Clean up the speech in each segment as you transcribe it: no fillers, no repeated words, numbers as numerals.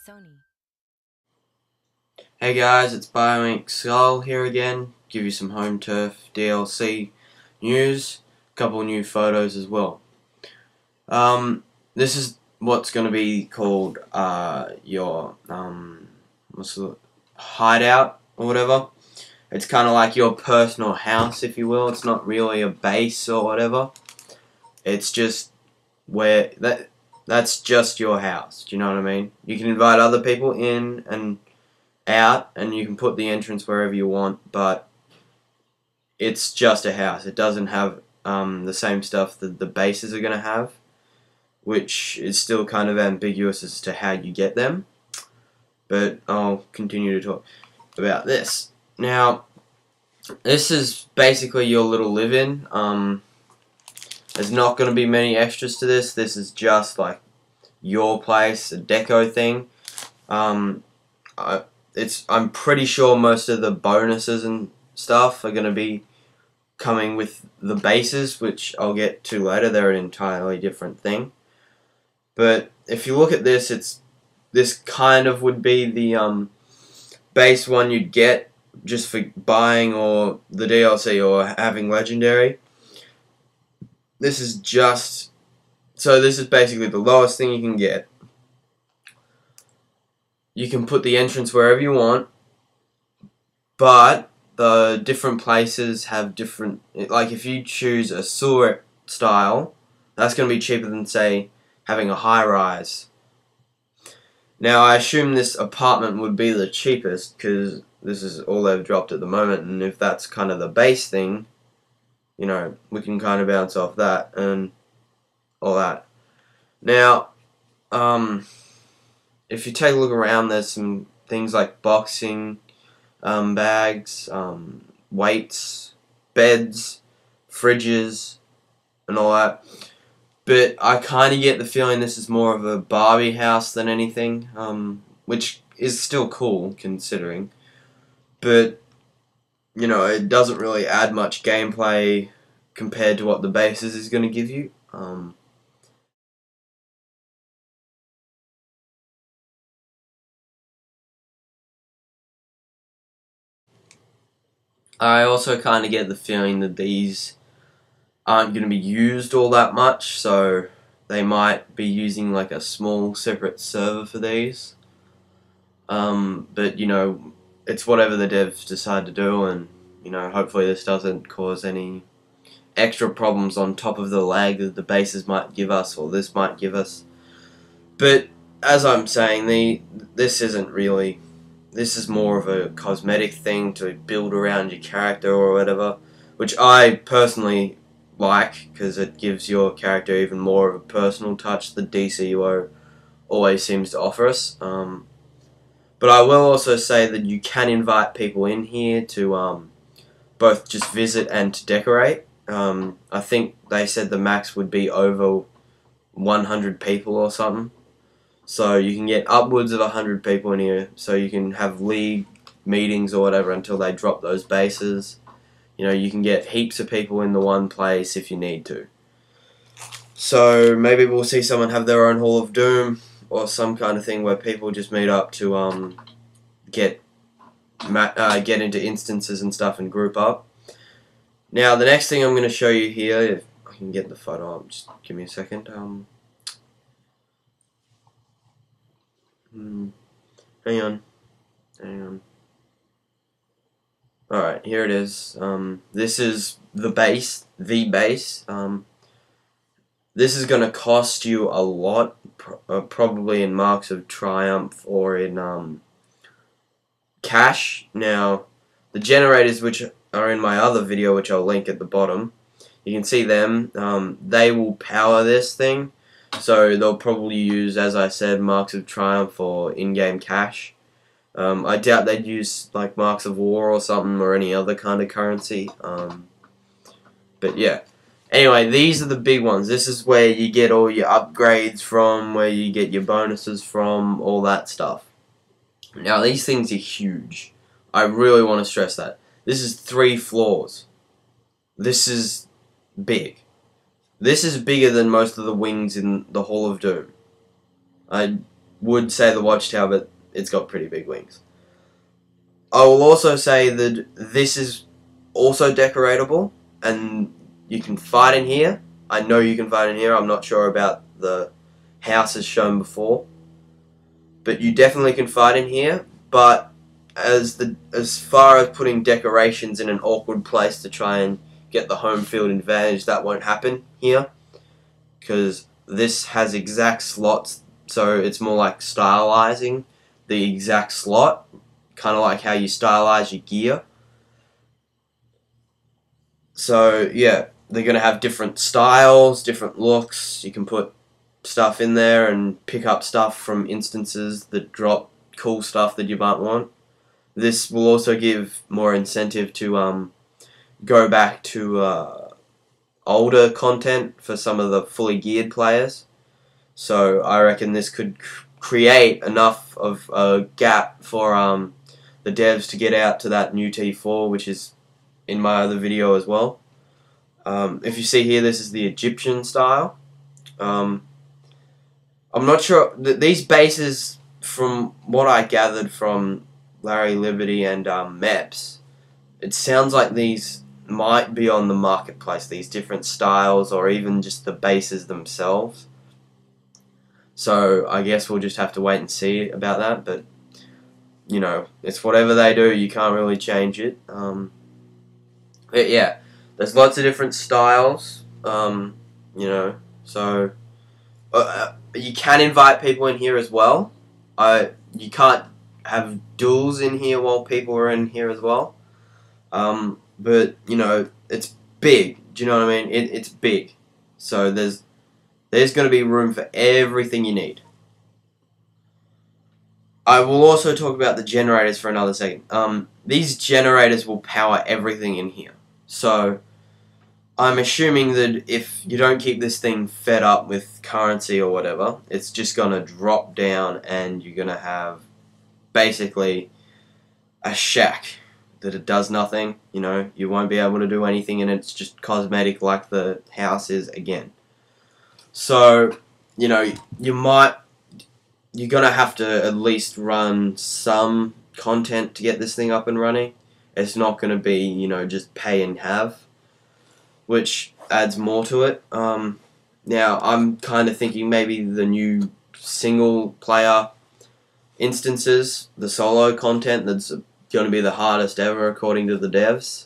Sony. Hey guys, it's Bionic Skull here again. Give you some Home Turf DLC news, a couple new photos as well. This is what's going to be called your what's the hideout or whatever. It's kind of like your personal house, if you will. It's not really a base or whatever. It's just where that's just your house. Do you know what I mean? You can invite other people in and out, and you can put the entrance wherever you want, but it's just a house. It doesn't have the same stuff that the bases are going to have, which is still kind of ambiguous as to how you get them, but I'll continue to talk about this. Now, this is basically your little live-in. There's not going to be many extras to this. This is just like your place, a deco thing. I'm pretty sure most of the bonuses and stuff are going to be coming with the bases, which I'll get to later. They're an entirely different thing. But if you look at this, this kind of would be the base one you'd get just for buying or the DLC or having Legendary. This is basically the lowest thing you can get. You can put the entrance wherever you want, but the different places have different, like if you choose a sewer style, that's going to be cheaper than, say, having a high-rise. Now, I assume this apartment would be the cheapest, because this is all they've dropped at the moment, and if that's kind of the base thing, you know, we can kind of bounce off that and all that. Now, if you take a look around, there's some things like boxing, bags, weights, beds, fridges, and all that. But I kind of get the feeling this is more of a Barbie house than anything, which is still cool considering. But, you know, it doesn't really add much gameplay compared to what the bases is going to give you. I also kind of get the feeling that these aren't going to be used all that much, so they might be using like a small separate server for these. But you know, it's whatever the devs decide to do, and you know, hopefully this doesn't cause any extra problems on top of the lag that the bases might give us or this might give us. But as I'm saying, this isn't really. This is more of a cosmetic thing to build around your character or whatever, which I personally like because it gives your character even more of a personal touch that DCUO always seems to offer us. But I will also say that you can invite people in here to both just visit and to decorate. I think they said the max would be over 100 people or something. So you can get upwards of 100 people in here, so you can have league meetings or whatever until they drop those bases. You know, you can get heaps of people in the one place if you need to. So maybe we'll see someone have their own Hall of Doom or some kind of thing where people just meet up to get into instances and stuff and group up. Now the next thing I'm going to show you here, if I can get the photo up, just give me a second. Hang on. Alright, here it is. This is the base. This is going to cost you a lot, probably in Marks of Triumph or in cash. Now, the generators, which are in my other video, which I'll link at the bottom, you can see them. They will power this thing. So they'll probably use, as I said, Marks of Triumph or in-game cash. I doubt they'd use like Marks of War or something or any other kind of currency. But yeah. Anyway, these are the big ones. This is where you get all your upgrades from, where you get your bonuses from, all that stuff. Now these things are huge. I really want to stress that. This is 3 floors. This is big. This is bigger than most of the wings in the Hall of Doom. would say the watchtower, but it's got pretty big wings. I will also say that this is also decoratable, and you can fight in here. I know you can fight in here. I'm not sure about the houses shown before, but you definitely can fight in here. But as far as putting decorations in an awkward place to try and get the home field advantage, that won't happen here, because this has exact slots, so it's more like stylizing the exact slot, kind of like how you stylize your gear. So yeah, they're going to have different styles, different looks. You can put stuff in there and pick up stuff from instances that drop cool stuff that you might want. This will also give more incentive to go back to older content for some of the fully geared players. So I reckon this could create enough of a gap for the devs to get out to that new T4, which is in my other video as well. If you see here, this is the Egyptian style. I'm not sure, these bases, from what I gathered from Larry Liberty and Meps, it sounds like these might be on the marketplace, these different styles, or even just the bases themselves. So I guess we'll just have to wait and see about that, but you know, it's whatever they do, you can't really change it. But yeah, there's lots of different styles, you know, so you can invite people in here as well. You can't have duels in here while people are in here as well. But, you know, it's big. Do you know what I mean? It's big. So there's going to be room for everything you need. I will also talk about the generators for another second. These generators will power everything in here. So I'm assuming that if you don't keep this thing fed up with currency or whatever, it's just going to drop down and you're going to have basically a shack that it does nothing. You know, you won't be able to do anything, and it's just cosmetic like the house is again. So, you know, you're going to have to at least run some content to get this thing up and running. It's not going to be, you know, just pay and have, which adds more to it. Now, I'm kind of thinking maybe the new single player instances, the solo content that's going to be the hardest ever according to the devs.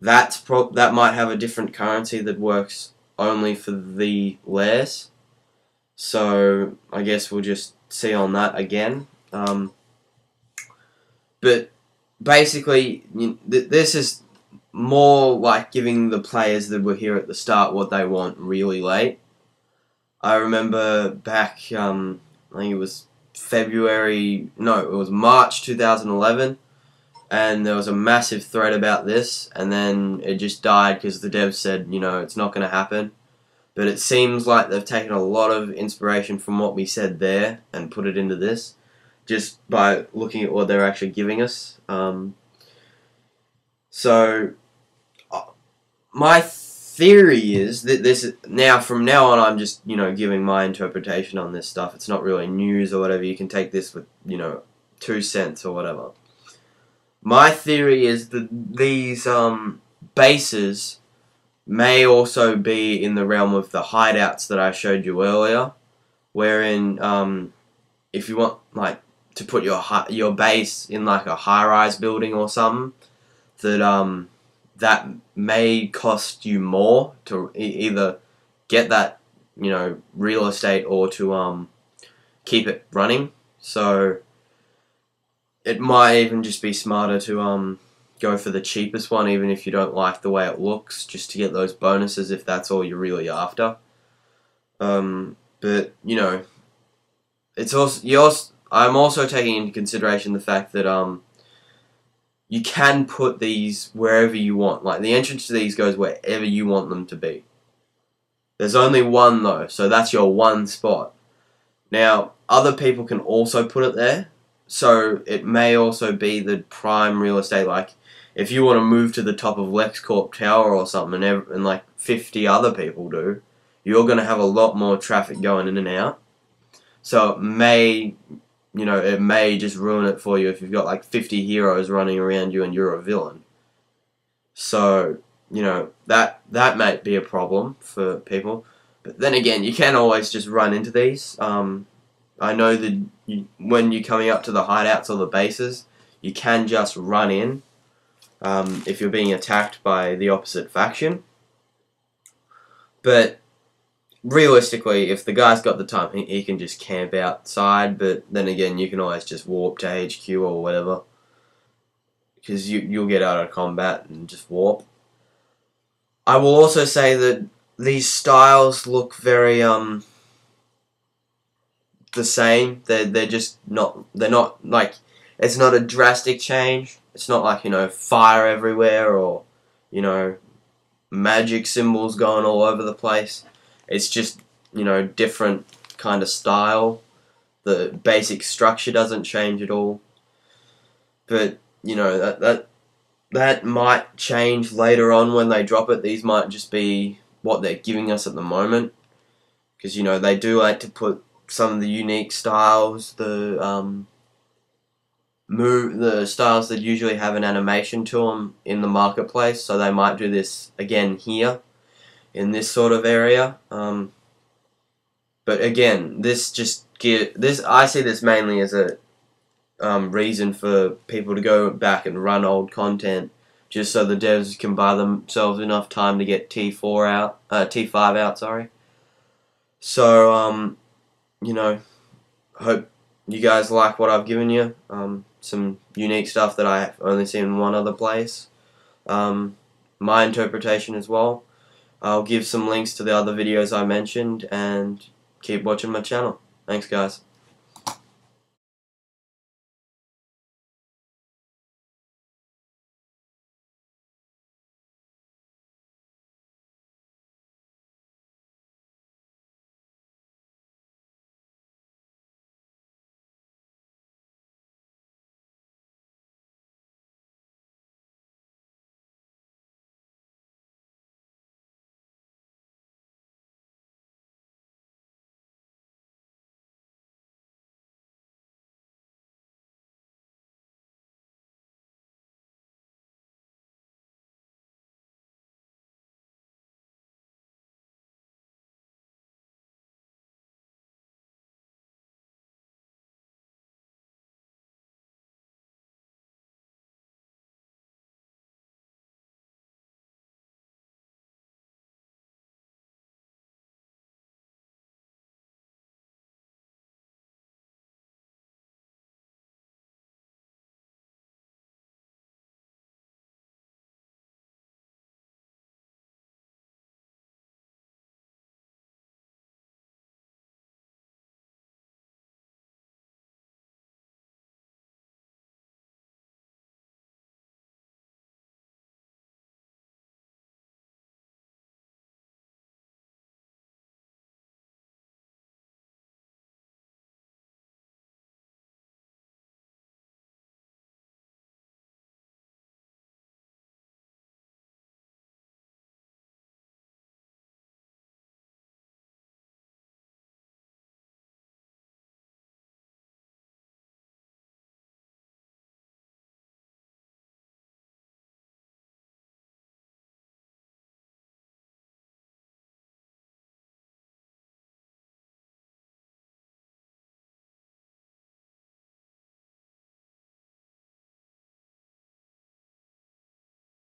That might have a different currency that works only for the layers. So I guess we'll just see on that again. But basically, this is more like giving the players that were here at the start what they want really late. I remember back, I think it was March 2011, and there was a massive thread about this, and then it just died because the devs said, you know, it's not going to happen. But it seems like they've taken a lot of inspiration from what we said there and put it into this, just by looking at what they're actually giving us. So my theory is that from now on, I'm just, you know, giving my interpretation on this stuff. It's not really news or whatever. You can take this with, you know, 2 cents or whatever. My theory is that these bases may also be in the realm of the hideouts that I showed you earlier, wherein if you want like to put your base in like a high-rise building or something, that may cost you more to either get that, you know, real estate or to keep it running. So it might even just be smarter to go for the cheapest one, even if you don't like the way it looks, just to get those bonuses if that's all you're really after. But you know, I'm also taking into consideration the fact that you can put these wherever you want. Like, the entrance to these goes wherever you want them to be. There's only one, though, so that's your one spot. Now, other people can also put it there, so it may also be the prime real estate. Like, if you want to move to the top of LexCorp Tower or something, and like 50 other people do, you're going to have a lot more traffic going in and out. So it may, it may just ruin it for you if you've got like 50 heroes running around you and you're a villain. So, that might be a problem for people. But then again, you can always just run into these. I know that when you're coming up to the hideouts or the bases, you can just run in if you're being attacked by the opposite faction. But realistically, if the guy's got the time, he can just camp outside. But then again, you can always just warp to HQ or whatever, because you'll get out of combat and just warp. I will also say that these styles look very the same. They're just not. They're not like, it's not a drastic change. It's not like, fire everywhere or magic symbols going all over the place. It's just, different kind of style. The basic structure doesn't change at all. But, that might change later on when they drop it. These might just be what they're giving us at the moment. Because, they do like to put some of the unique styles, the styles that usually have an animation to them in the marketplace. So they might do this again here, in this sort of area. But again, I see this mainly as a reason for people to go back and run old content, just so the devs can buy themselves enough time to get T5 out. Sorry. So hope you guys like what I've given you. Some unique stuff that I've only seen in one other place. My interpretation as well. I'll give some links to the other videos I mentioned, and keep watching my channel. Thanks, guys.